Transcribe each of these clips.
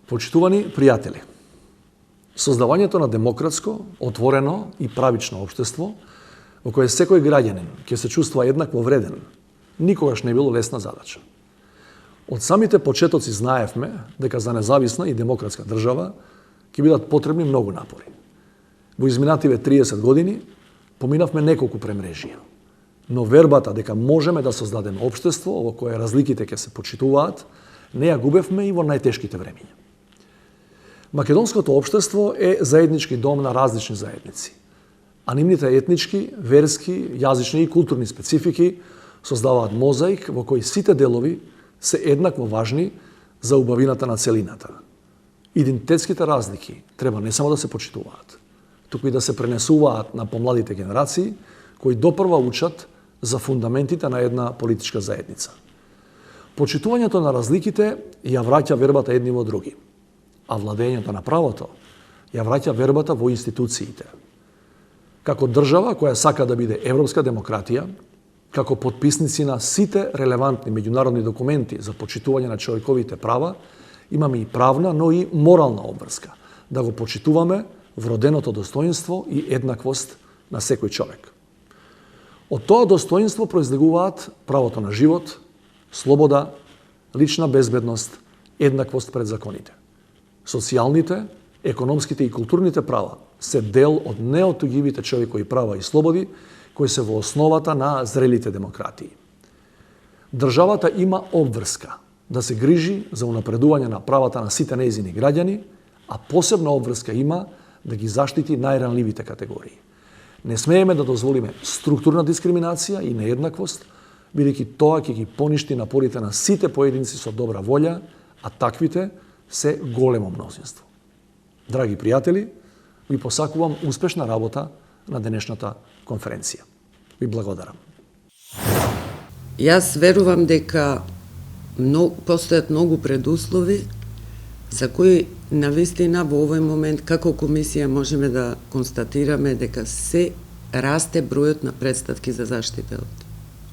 Почитувани пријатели, создавањето на демократско, отворено и правично општество во кое секој граѓанин ќе се чувствува еднакво вреден, никогаш не било лесна задача. Од самите почетоци знаевме дека за независна и демократска држава ќе бидат потребни многу напори. Во изминативе 30 години поминавме неколку премрежија, но вербата дека можеме да создадеме општество во кое разликите ќе се почитуваат, не ја губевме и во најтешките времиња. Македонското општество е заеднички дом на различни заедници, а нивните етнички, верски, јазични и културни специфики создаваат мозаик во кој сите делови се еднакво важни за убавината на целината. Идентитетските разлики треба не само да се почитуваат, туку и да се пренесуваат на помладите генерации, кои допрва учат за фундаментите на една политичка заедница. Почитувањето на разликите ја враќа вербата едни во други, а владењето на правото ја враќа вербата во институциите. Како држава која сака да биде европска демократија, како потписници на сите релевантни меѓународни документи за почитување на човековите права, имаме и правна, но и морална обврска да го почитуваме вроденото достоинство и еднаквост на секој човек. Од тоа достоинство произлегуваат правото на живот, слобода, лична безбедност, еднаквост пред законите. Социјалните, економските и културните права се дел од неотугивите човекови права и слободи кои се во основата на зрелите демократии. Државата има обврска да се грижи за унапредување на правата на сите нејзини граѓани, а посебна обврска има да ги заштити најранливите категории. Не смееме да дозволиме структурна дискриминација и нееднаквост, бидејќи тоа ќе ги поништи напорите на сите поединци со добра волја, а таквите се големо мнозинство. Драги пријатели, ви посакувам успешна работа на денешната конференција. Ви благодарам. Јас верувам дека постојат многу предуслови за кои навистина во овој момент како комисија можеме да констатираме дека се расте бројот на претставки за заштита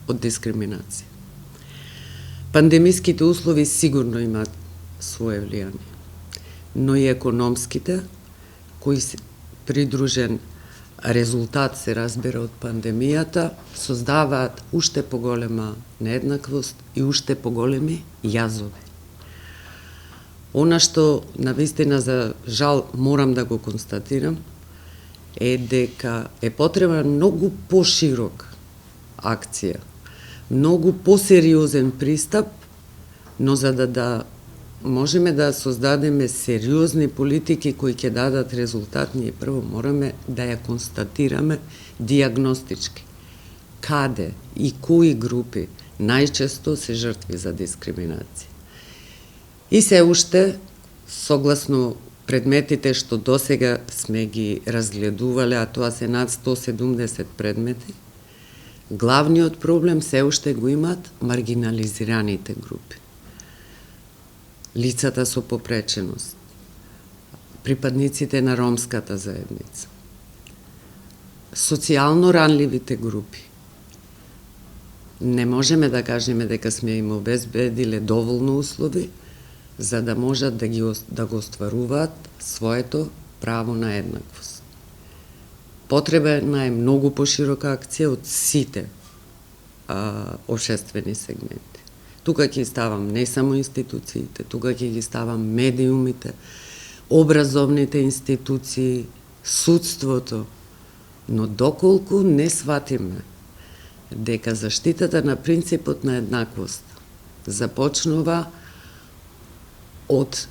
од дискриминација. Пандемиските услови сигурно имаат свое влијание, но и економските, кои се придружен резултат се разбира од пандемијата, создаваат уште поголема нееднаквост и уште поголеми јазови. Она што навистина за жал морам да го констатирам е дека е потребен многу поширок акција, многу посериозен пристап, но за да можеме да создадеме сериозни политики кои ќе дадат резултат, ние прво мораме да ја констатираме дијагностички. Каде и кои групи најчесто се жртви за дискриминација. И се уште, согласно предметите што досега сме ги разгледувале, а тоа се над 170 предмети, главниот проблем се уште го имаат маргинализираните групи. Лицата со попреченост, припадниците на ромската заедница, социјално ранливите групи. Не можеме да кажеме дека сме им обезбедиле доволно услови за да можат да го остваруваат своето право на еднаквост. Потребна е многу поширока акција од сите општествени сегменти. Тука ќе ставам не само институциите, тука ќе ги ставам медиумите, образовните институции, судството, но доколку не сватиме дека заштитата на принципот на еднаквост започнува од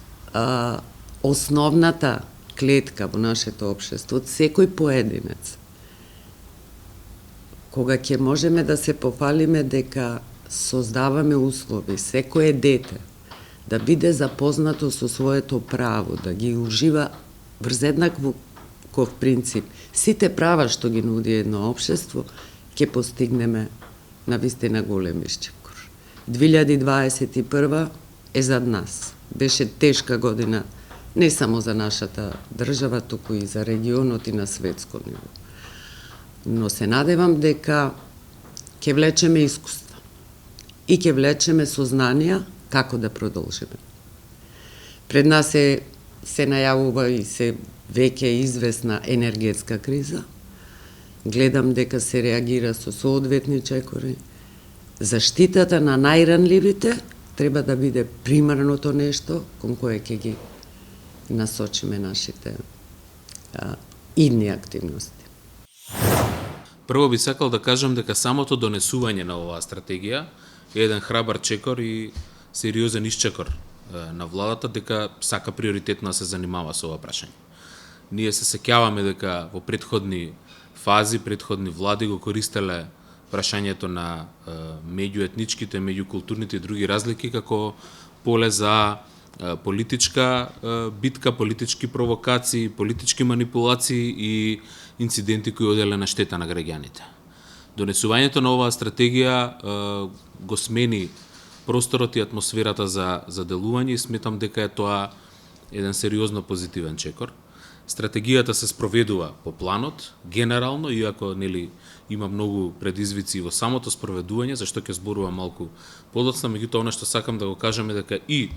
основната клетка во нашето општество, од секој поединец, кога ќе можеме да се пофалиме дека создаваме услови, секое дете да биде запознато со своето право, да ги ужива врз еднаков принцип сите права што ги нуди едно општество, ќе постигнеме навистина голем исчекор. 2021 е зад нас. Беше тешка година не само за нашата држава, туку и за регионот и на светско ниво. Но се надевам дека ќе влечеме искуства и ќе влечеме сознанија како да продолжиме. Пред нас се најавува и се веќе известна енергетска криза. Гледам дека се реагира со соодветни чекори. Заштитата на најранливите треба да биде примерното нешто кон кое ќе ги насочиме нашите идни активности. Прво би сакал да кажам дека самото донесување на оваа стратегија е еден храбар чекор и сериозен исчекор на владата дека сака приоритетно да се занимава со ова прашање. Ние се сеќаваме дека во претходни фази, претходни влади го користеле прашањето на меѓуетничките, меѓукултурните и други разлики како поле за политичка битка, политички провокации, политички манипулации и инциденти кои оделе на штета на граѓаните. Донесувањето на оваа стратегија го смени просторот и атмосферата за делување и сметам дека е тоа еден сериозно позитивен чекор. Стратегијата се спроведува по планот, генерално, иако има многу предизвици во самото спроведување, зашто ќе зборувам малку подоцна, меѓутоа она што сакам да го кажам е дека и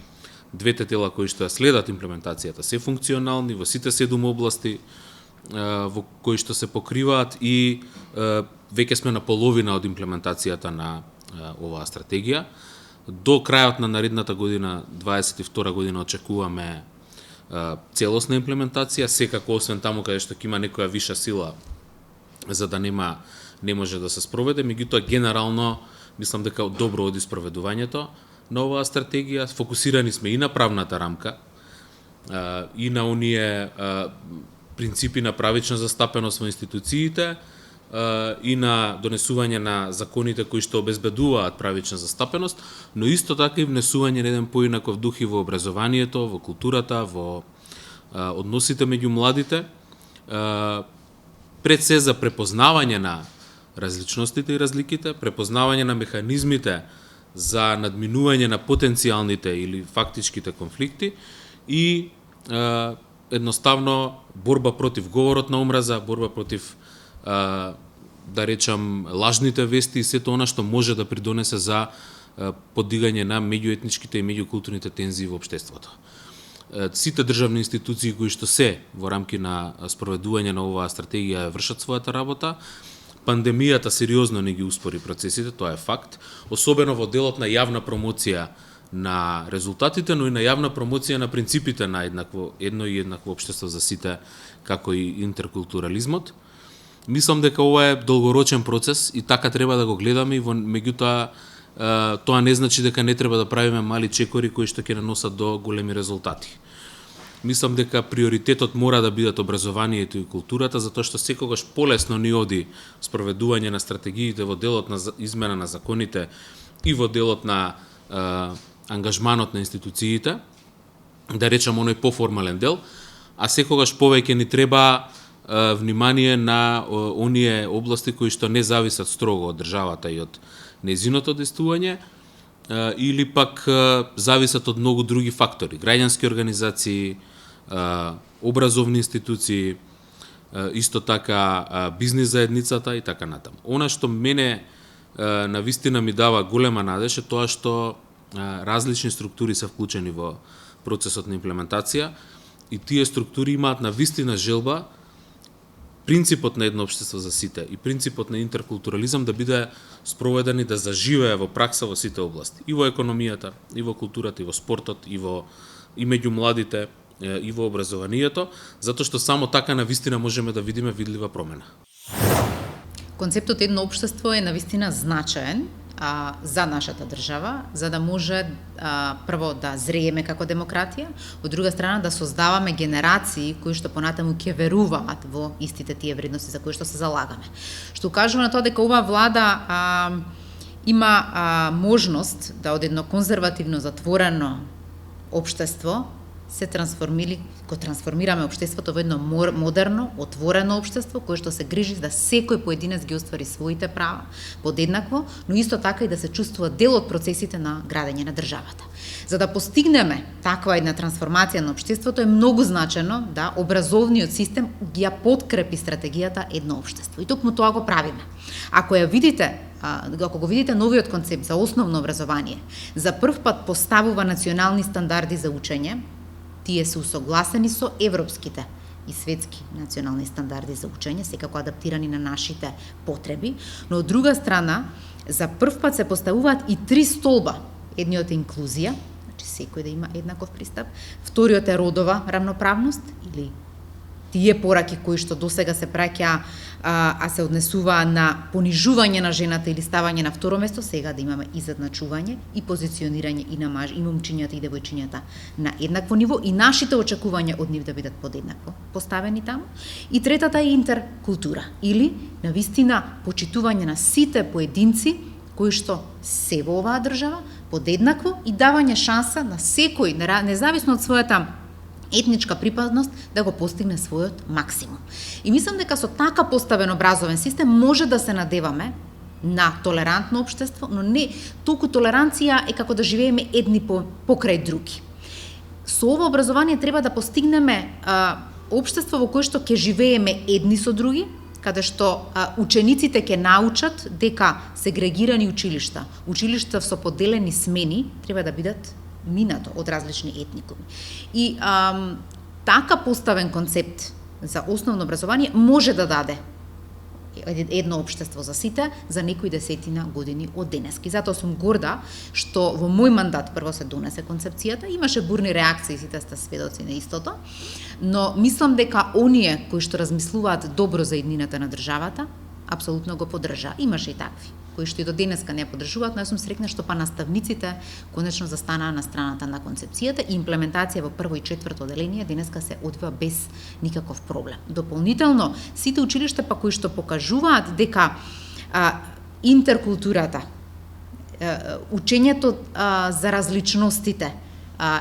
двете тела кои што ја следат имплементацијата се функционални во сите 7 области во кои што се покриваат и веќе сме на половина од имплементацијата на оваа стратегија. До крајот на наредната година, 22 година, очекуваме целосна имплементација, секако освен таму каде што ќе има некоја виша сила за да не може да се спроведе, меѓутоа генерално мислам дека добро оди спроведувањето на оваа стратегија. Фокусирани сме и на правната рамка и на оние принципи на правична застапеност во институциите и на донесување на законите кои што обезбедуваат правична застапеност, но исто така и внесување на еден поинаков дух и во образованието, во културата, во односите меѓу младите, пред се за препознавање на различностите и разликите, препознавање на механизмите за надминување на потенцијалните или фактичките конфликти и едноставно борба против говорот на омраза, борба против да речам лажните вести и сето она што може да придонесе за подигање на меѓуетничките и меѓукултурните тензии во општеството. Сите државни институции кои што се во рамки на спроведување на оваа стратегија вршат својата работа. Пандемијата сериозно не ги успори процесите, тоа е факт, особено во делот на јавна промоција на резултатите, но и на јавна промоција на принципите на едно и еднакво општество за сите, како и интеркултурализмот. Мислам дека ова е долгорочен процес и така треба да го гледаме, меѓутоа тоа не значи дека не треба да правиме мали чекори кои што ќе наносат до големи резултати. Мислам дека приоритетот мора да бидат образованието и културата, затоа што секогаш полесно ни оди спроведување на стратегиите во делот на измена на законите и во делот на ангажманот на институциите, да речам оној поформален дел, а секогаш повеќе ни треба внимание на оние области кои што не зависат строго од државата и од нејзиното действување, или пак зависат од многу други фактори, граѓански организации, образовни институции, исто така бизнис заедницата и така натаму. Она што мене навистина ми дава голема надеж е тоа што различни структури се вклучени во процесот на имплементација и тие структури имаат навистина желба принципот на едно општество за сите и принципот на интеркултурализам да биде спроведен и да заживее во пракса во сите области, и во економијата, и во културата, и во спортот, и меѓу младите, и во образованието, затоа што само така навистина можеме да видиме видлива промена. Концептот едно општество е навистина значаен за нашата држава, за да може прво да зрееме како демократија, од друга страна да создаваме генерации кои што понатаму ќе веруваат во истите тие вредности за кои што се залагаме. Што укажува на тоа дека оваа влада има можност да од едно конзервативно затворено општество го трансформираме општеството во едно модерно, отворено општество кое што се грижи да секој поединец ги оствари своите права подеднакво, но исто така и да се чувствува дел од процесите на градење на државата. За да постигнеме таква една трансформација на општеството е многу значено да образовниот систем ги ја подкрепи стратегијата едно општество. И токму тоа го правиме. Ако го видите новиот концепт за основно образование, за прв пат поставува национални стандарди за учење, тие се усогласени со европските и светски национални стандарди за учење, секако адаптирани на нашите потреби, но од друга страна, за прв пат се поставуваат и 3 столба. Едниот е инклузија, значи секој да има еднаков пристап, вториот е родова рамноправност или тие пораки кои што досега се праќа, а се однесува на понижување на жената или ставање на второ место, сега да имаме изедначување и позиционирање и на и момчињата и девојчињата на еднакво ниво и нашите очекувања од нив да бидат подеднакво поставени таму. И третата е интеркултура или навистина почитување на сите поединци кои што се во оваа држава подеднакво и давање шанса на секој, независно од својата етничка припадност, да го постигне својот максимум. И мислам дека со така поставен образовен систем може да се надеваме на толерантно општество, но не толку толеранција е како да живееме едни покрај други. Со ова образование треба да постигнеме општество во кое што ќе живееме едни со други, каде што учениците ќе научат дека сегрегирани училишта со поделени смени треба да бидат минато од различни етникуми. И така поставен концепт за основно образование може да даде едно општество за сите за некои десетина години од денески. Затоа сум горда што во мој мандат прво се донесе концепцијата, имаше бурни реакции, сите сте сведоци на истото, но мислам дека оние кои што размислуваат добро за иднината на државата, апсолутно го поддржа. Имаше и такви кои што и до денеска не поддржуваат, но јас сум среќна што наставниците конечно застанаа на страната на концепцијата и имплементација во прво и четврто оделение денеска се одвива без никаков проблем. Дополнително, сите училишта кои што покажуваат дека интеркултурата, учењето за различностите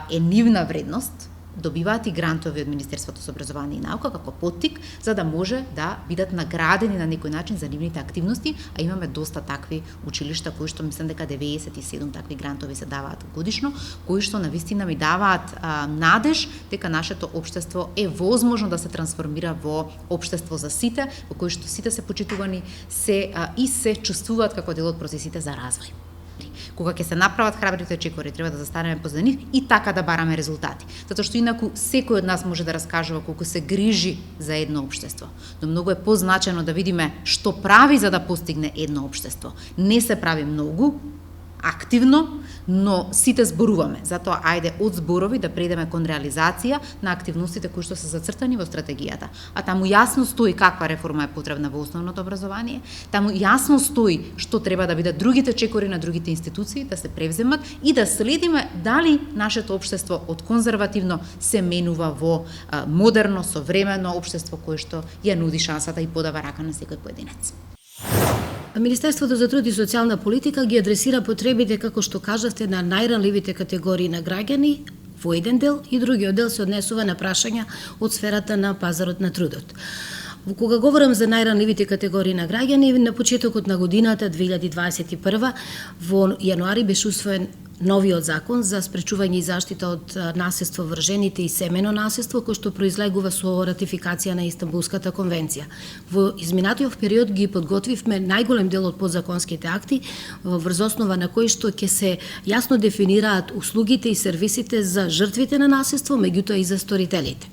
е нивна вредност, добиваат и грантови од Министерството за образование и наука како поттик за да може да бидат наградени на некој начин за нивните активности, а имаме доста такви училишта кои што мислам дека 97 такви грантови се даваат годишно, кои што навистина ми даваат надеж дека нашето општество е возможно да се трансформира во општество за сите, во кој што сите се почитувани и се чувствуваат како дел од процесите за развој. Кога ќе се направат храбрите чекори, треба да застанеме позади нив и така да бараме резултати. Затоа што инаку секој од нас може да раскажува колку се грижи за едно општество, но многу е позначено да видиме што прави за да постигне едно општество. Не се прави многу активно, но сите зборуваме. Затоа ајде од зборови да предеме кон реализација на активностите кои што се зацртани во стратегијата. А таму јасно стои каква реформа е потребна во основното образование, таму јасно стои што треба да бидат другите чекори на другите институции да се превземат и да следиме дали нашето општество од конзервативно се менува во модерно, современо општество кое што ја нуди шансата и подава рака на секој поединец. Министерството за труд и социјална политика ги адресира потребите, како што кажавте, на најранливите категории на граѓани во еден дел и другиот дел се однесува на прашања од сферата на пазарот на трудот. Кога говорам за најранливите категории на граѓани, на почетокот на годината 2021 во јануари беше усвоен новиот закон за спречување и заштита од насилство врз жените и семено насилство, кој што произлегува со ратификација на Истанбулската конвенција. Во изминатиот период ги подготвивме најголем дел од подзаконските акти, врз основа на кои што ќе се јасно дефинираат услугите и сервисите за жртвите на насилство, меѓутоа и за сторителите.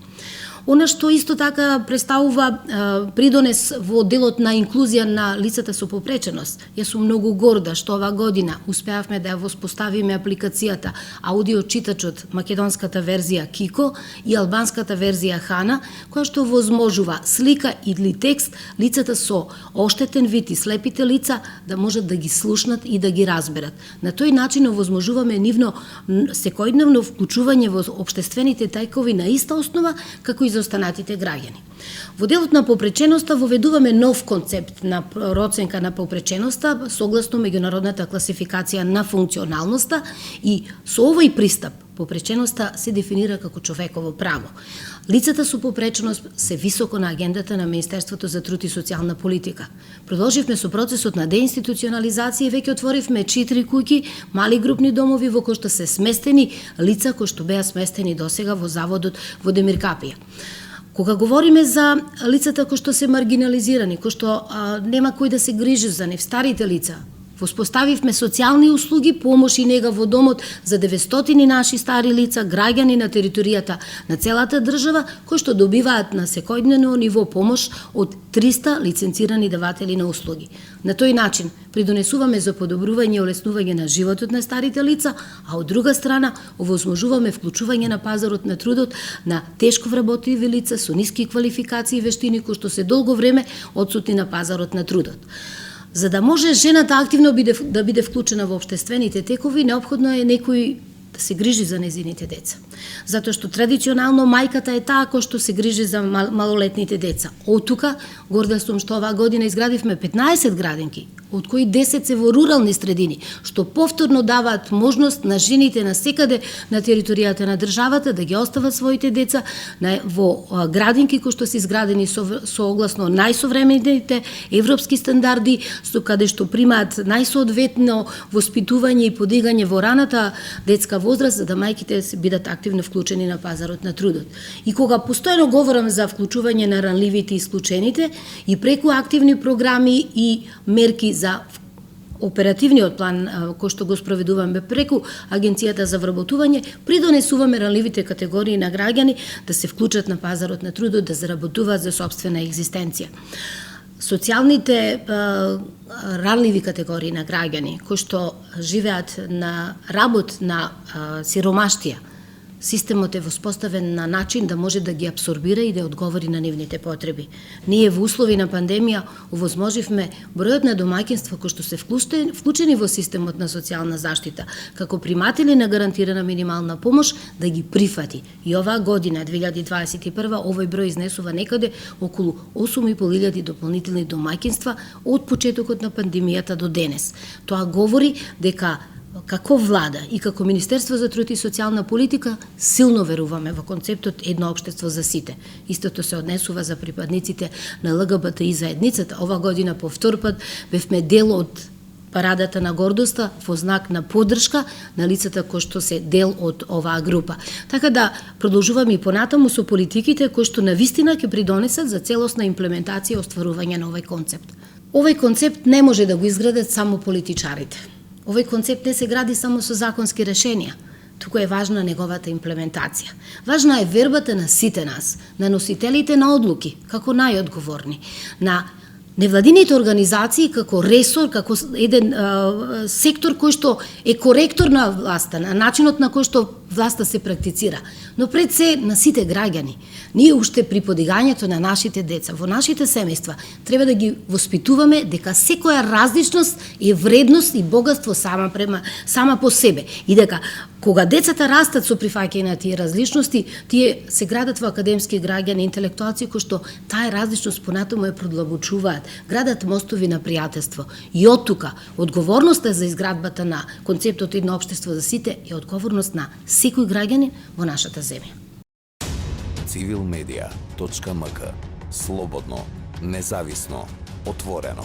Она што исто така представува придонес во делот на инклузија на лицата со попреченост. Јас сум многу горда што ова година успеавме да ја воспоставиме апликацијата аудиочитачот, македонската верзија Кико и албанската верзија Хана, која што возможува слика или текст лицата со оштетен вид и слепите лица да можат да ги слушнат и да ги разберат. На тој начин овозможуваме нивно секојдневно вклучување во општествените тајкови на иста основа како и за останатите граѓани. Во делот на попреченоста воведуваме нов концепт на проценка на попреченоста согласно меѓународната класификација на функционалноста и со овој пристап попреченоста се дефинира како човеково право. Лицата со попреченост се високо на агендата на Министерството за труд и социјална политика. Продолживме со процесот на деинституционализација и веќе отворивме 4 куќи, мали групни домови во кои што се сместени лица кои што беа сместени досега во заводот во Демир Капија. Кога говориме за лицата кои што се маргинализирани, кои што нема кој да се грижи за нив, старите лица, Воспоставивме социјални услуги, помош и нега во домот за 900 наши стари лица, граѓани на територијата на целата држава, кои што добиваат на секојдневно ниво помош од 300 лиценцирани даватели на услуги. На тој начин придонесуваме за подобрување и олеснување на животот на старите лица, а од друга страна овозможуваме вклучување на пазарот на трудот на тешко вработливи лица со ниски квалификации и вештини кои што се долго време одсутни на пазарот на трудот. За да може жената активно да биде вклучена во општествените текови, неопходно е некој да се грижи за незините деца. Затоа што традиционално мајката е таа која што се грижи за малолетните деца. Од тука, горда сум што оваа година изградивме 15 градинки, од кои 10 се во рурални средини, што повторно даваат можност на жените на секаде на територијата на државата да ги остават своите деца во градинки кои што се изградени согласно најсовремените европски стандарди, со каде што примаат најсоодветно воспитување и подигање во раната детска возраст, за да мајките се бидат активно вклучени на пазарот на трудот. И кога постојано говорам за вклучување на ранливите и исклучените, и преку активни програми и мерки за оперативниот план кој што го спроведуваме преку Агенцијата за вработување, придонесуваме ранливите категории на граѓани да се вклучат на пазарот на трудот, да заработуваат за сопствена екзистенција. Социјалните ранливи категории на граѓани кои што живеат на работ на сиромаштија, системот е воспоставен на начин да може да ги абсорбира и да одговори на нивните потреби. Ние во услови на пандемија овозможивме бројот на домаќинства кои што се вклучени во системот на социјална заштита како приматели на гарантирана минимална помош да ги прифати. И оваа година, 2021, овој број изнесува некаде околу 8.500 дополнителни домаќинства од почетокот на пандемијата до денес. Тоа говори дека како влада и како Министерство за труд и социјална политика силно веруваме во концептот едно општество за сите. Истото се однесува за припадниците на ЛГБТИ заедницата. Ова година по втор пат бевме дел од парадата на гордоста во знак на поддршка на лицата кои што се дел од оваа група. Така да продолжуваме и понатаму со политиките кои што навистина ќе придонесат за целосна имплементација и остварување на овој концепт. Овој концепт не може да го изградат само политичарите. Овој концепт не се гради само со законски решенија, туку е важна неговата имплементација. Важна е вербата на сите нас, на носителите на одлуки, како најодговорни, на невладините организации како ресор, како еден сектор кој што е коректор на власта, на начинот на кој што власта се практицира, но пред се на сите граѓани. Ние уште при подигањето на нашите деца, во нашите семејства, треба да ги воспитуваме дека секоја различност е вредност и богатство сама по себе. И дека кога децата растат со прифаќање на тие различности, тие се градат во академски граѓани, интелектуалци кои што таа различност понатаму ја продлабочуваат, градат мостови на пријателство. И од тука, одговорноста за изградбата на концептот едно општество за сите е одговорност на секој граѓанин во нашата земја. Civilmedia.mk. Слободно, независно, отворено.